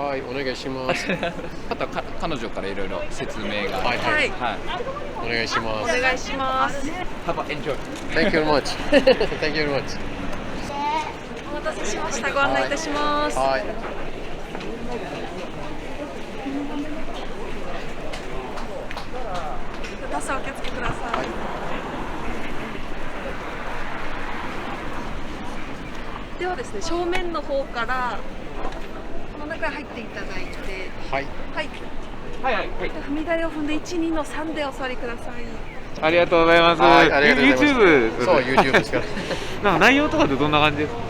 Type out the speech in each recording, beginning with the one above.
はい、お願いします。あと彼女からいろいろ説明が。はい、はい、はい。お願いします。お願いします。Have a enjoy. Thank you very much. Thank you very much. お待たせしました。ご案内いたします。はい。どうぞお気をつけください。ではですね、正面の方からこの中に入っていただいて、はい。はい。はいはいはい。踏み台を踏んで1、2の3でお座りください。ありがとうございます。はい、ありがとうございます。YouTube。そう、YouTube ですから。なんか内容とかってどんな感じですか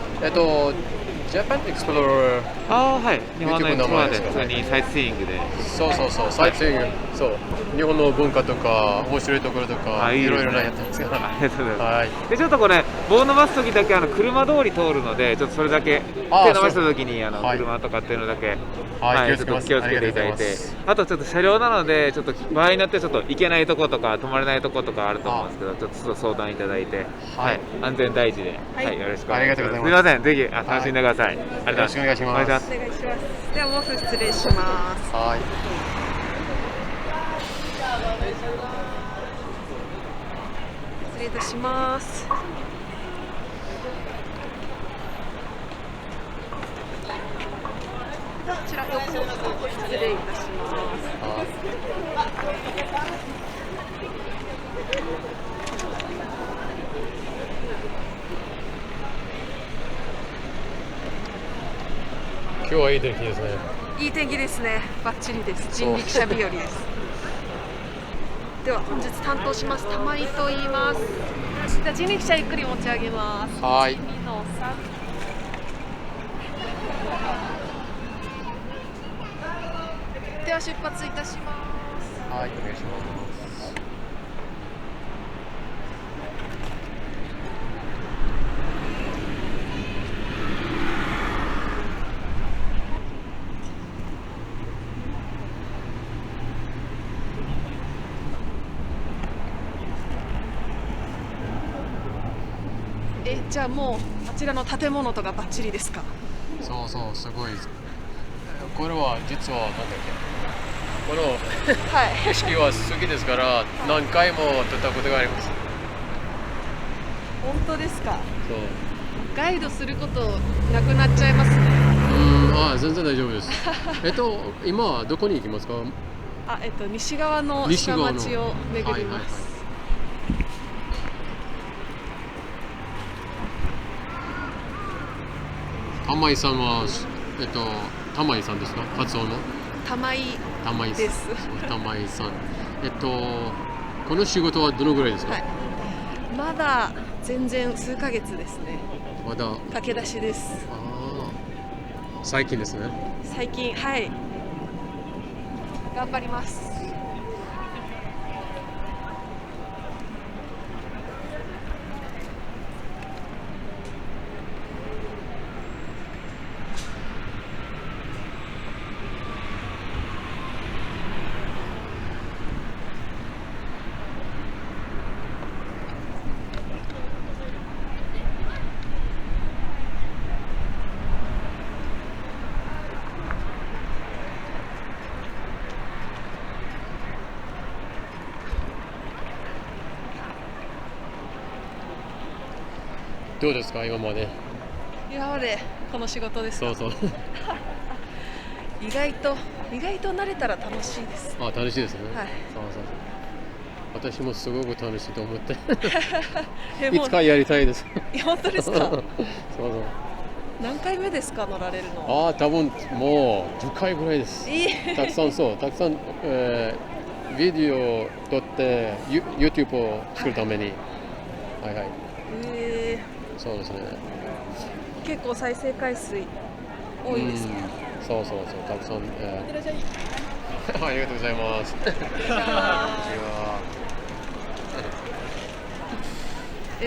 ？Japan Explorer。ああ、はい。日本のエクスプローラーで YouTube の名前です普通にサイトシーイングで。そうそうそう、サイトシーイング。そう。日本の文化とか、面白いところとか、あいいですねいろいろなやってますから。ありがとうございます。はい。でちょっとこれ棒伸ばす時だけ車通り通るのでちょっとそれだけあー手伸ばした時にはい車とかっていうのだけはい、ちょっと気をつけていただいて、ありがとうございますあとちょっと車両なのでちょっと場合によってちょっと行けないとことか止まれないとことかあると思うんですけどちょっと相談いただいて、はい安全第一で、はいよろしくお願いします。ありがとうございますすみませんぜひ楽しんでください。ありがとうございます。よろしくお願いしますお願いします。お願いします。では毛布失礼します。はい。失礼いたします。こちら横失礼いたします。はい。今日はいい天気ですね。いい天気ですね。バッチリです。そう人力車日和です。では本日担当します玉井と言います。じゃあ人力車ゆっくり持ち上げます。はい1、2の3。では出発いたします。はい、お願いします。じゃあもうあちらの建物とかバッチリですか？そうそう、すごい。これは実はなんだっけ。このはい。景色は好きですから何回も撮ったことがあります。本当ですか？そう。ガイドすることなくなっちゃいますね。全然大丈夫です。今はどこに行きますか？西側の下町を巡ります。玉井さんは玉井さんですか？発音の玉井玉井です。玉井さん。この仕事はどのぐらいですか？はい。まだ全然数ヶ月ですね。まだ。駆け出しです。最近ですね。最近はい頑張ります。どうですか今まで？今までこの仕事ですか？そう。意外と慣れたら楽しいです。楽しいですね。はい。そう。私もすごく楽しいと思って。えいつかやりたいです。本当ですか？そう。何回目ですか乗られるの？多分もう10回ぐらいです。たくさん、ビデオを撮って YouTube を作るために。はい。そうですね。結構再生回数多いですか？そう、たくさん。ありがとうございます。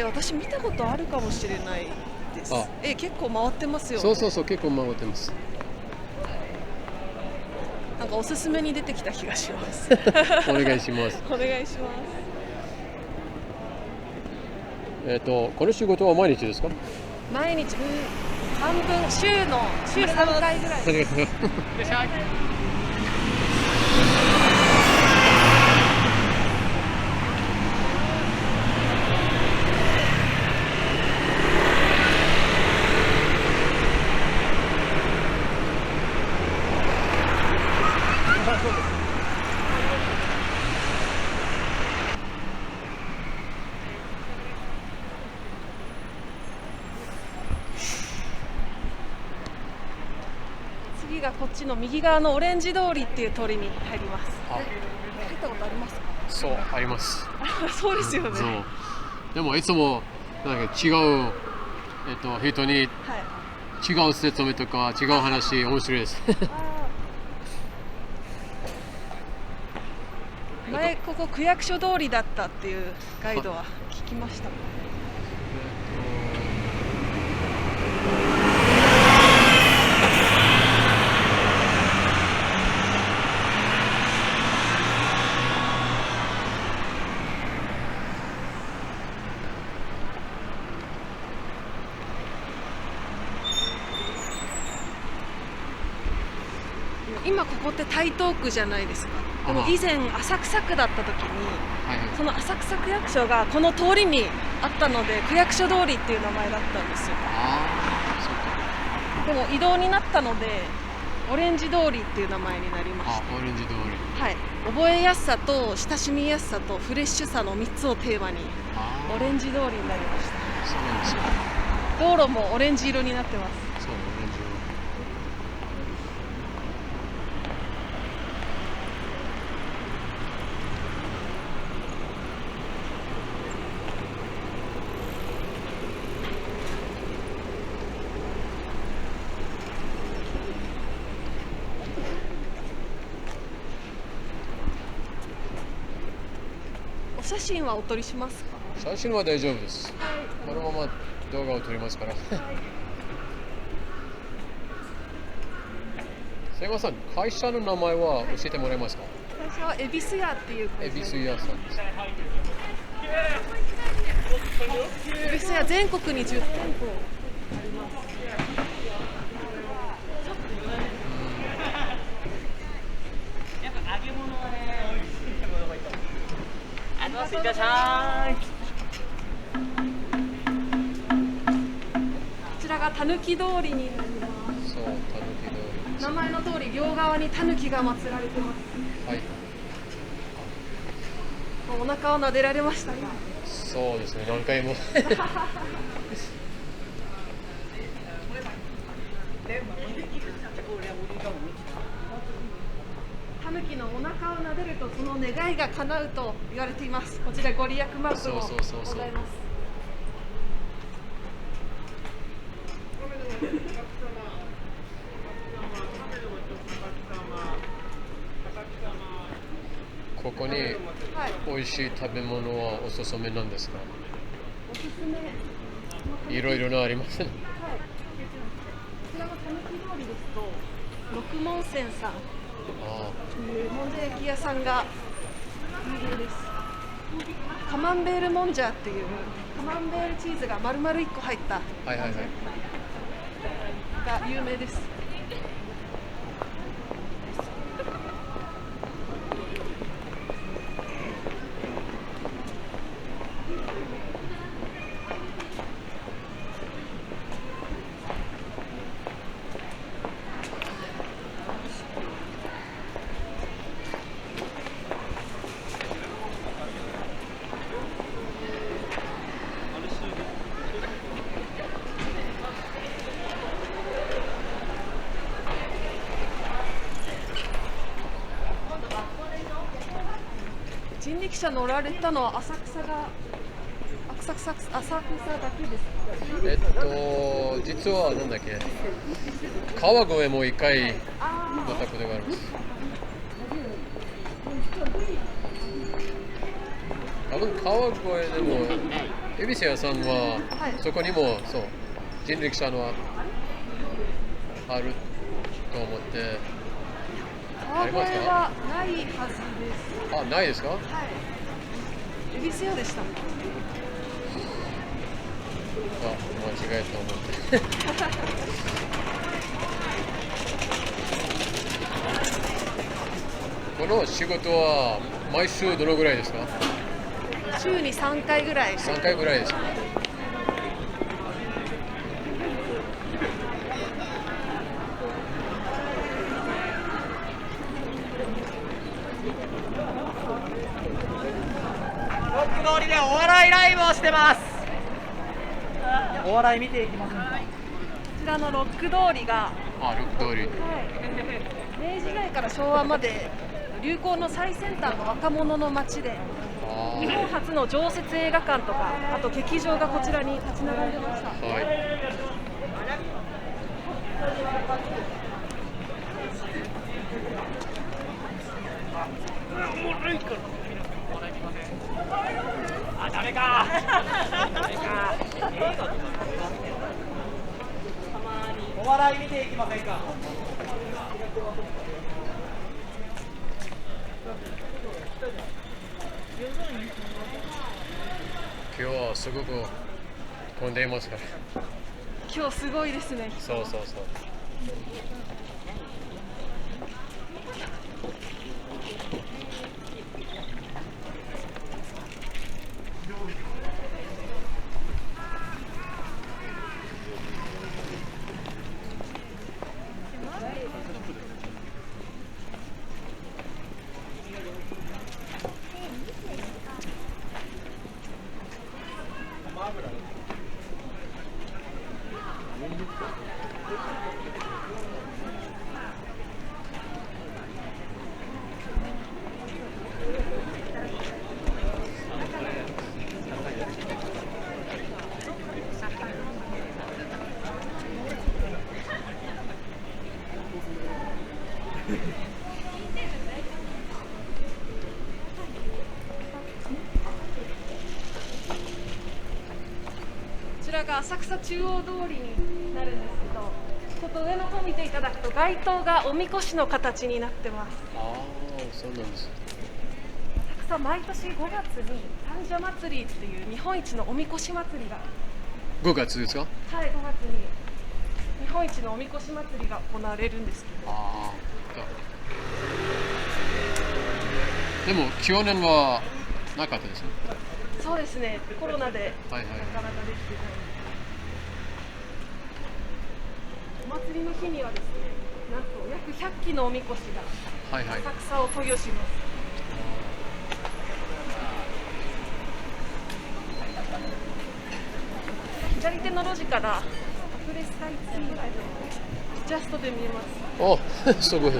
私見たことあるかもしれないです。結構回ってますよね。そう、結構回ってます。なんかおすすめに出てきた気がします。お願いします。お願いします。この仕事は毎日ですか？毎日、半分週3回ぐらい。ありがとう。次がこっちの右側のオレンジ通りっていう通りに入ります。あ、入ったことありますか？そうあります。そうですよね。そう。でもいつもなんか違う人にはい。違う説明とか違う話面白いです。前ここ区役所通りだったっていうガイドは聞きました。今ここって台東区じゃないですか。でも以前浅草区だった時に、はいはい。その浅草区役所がこの通りにあったので区役所通りっていう名前だったんですよ。ああ、そうか。でも移動になったのでオレンジ通りっていう名前になりましあ、オレンジ通り。た。はい、覚えやすさと親しみやすさとフレッシュさの3つをテーマにああ、オレンジ通りになりました。そうなんですよ。道路もオレンジ色になってます。そう、オレンジ通り。お写真はお撮りしますか？写真は大丈夫です。このまま動画を撮りますから。すいません、会社の名前は教えてもらえますか？最初は恵比寿屋っていう会社。恵比寿屋さんです。恵比寿屋全国に10店舗あります。こちらがたぬき通りになります。そう、たぬき通り。名前の通り両側にたぬきが祀られてます。はい。お腹を撫でられましたか？そうですね、何回も。タヌキのお腹を撫でるとその願いが叶うと言われています。こちらご利益マークもございます。ここに美味しい食べ物はおすすめなんですか？おすすめ。いろいろなありますね。はい。こちらのたぬき通りですと六門線さんというもんじゃ焼き屋さんが有名です。カマンベールもんじゃっていうカマンベールチーズが丸々1個入ったはいはいはい。が有名です。人力車乗られたのは浅草だけですか？実はなんだっけ、川越も一回乗ったことがあります。多分川越でも恵比寿屋さんは、そこにもそう人力車のあると思って。川越はないはずです。あ、ないですか？はい。恵比寿屋でした。間違えた思ってこの仕事は毎週どのぐらいですか？週に3回ぐらい。3回ぐらいですか？ロック通りでお笑いライブをしてます。お笑い見ていきます。こちらのロック通りが、ロック通り。明治時代から昭和まで流行の最先端の若者の街で、日本初の常設映画館とか、あと劇場がこちらに立ち並んでました。はい。あ、ダメか。お笑い見ていきませんか。今日はすごく混んでいますから。今日すごいですね。そうそうそう。こちらが浅草中央通りになるんですけど、ちょっと上の方見ていただくと街灯がおみこしの形になってます。そうなんです。浅草毎年5月に三社祭りっていう日本一のおみこし祭りが、 5月ですか？はい、5月に日本一のおみこし祭りが行われるんですけど、でも去年はなかったですね。そうですね、コロナでなはいはい。かなかできてない。お祭りの日にはですね、なんと約100機のおみこしがはいはい。浅草を渡御します。左手の路地からアプレスカイツリーがジャストで見えます。お、すごい。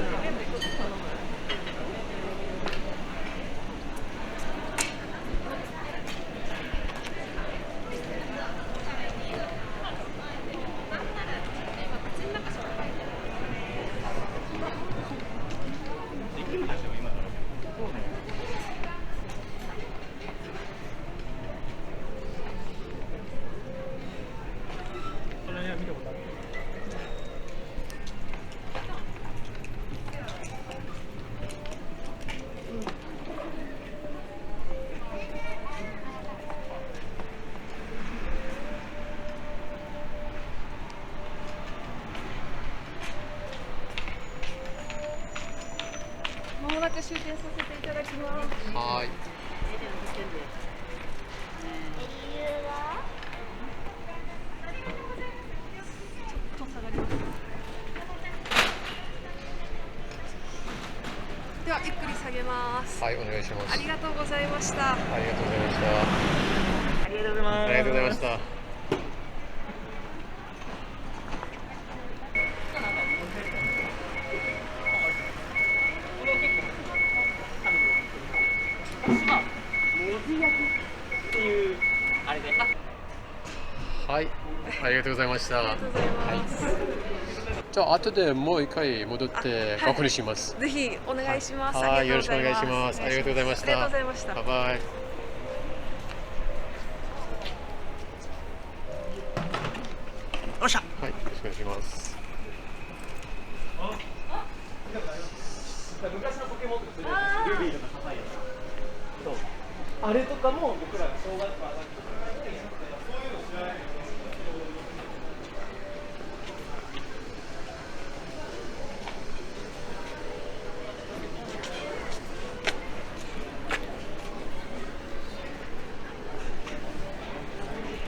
まもなく終点させていただきます。はい。ちょっと下がります。ではゆっくり下げます。はい、お願いします。ありがとうございました。ありがとうございました。ありがとうございます。ありがとうございました。っていうあれで。はい、ありがとうございました。ありがとうございます。じゃあ後でもう一回戻って確認します。ぜひお願いします。はい、よろしくお願いしあます。ありがとうございました。ありがとうございました。バイバイ。よっしゃ。はい、よろしくお願いします。昔のポケモンとかするルビーとかサファイアとか。そう。あれとかも僕ら小学校上がって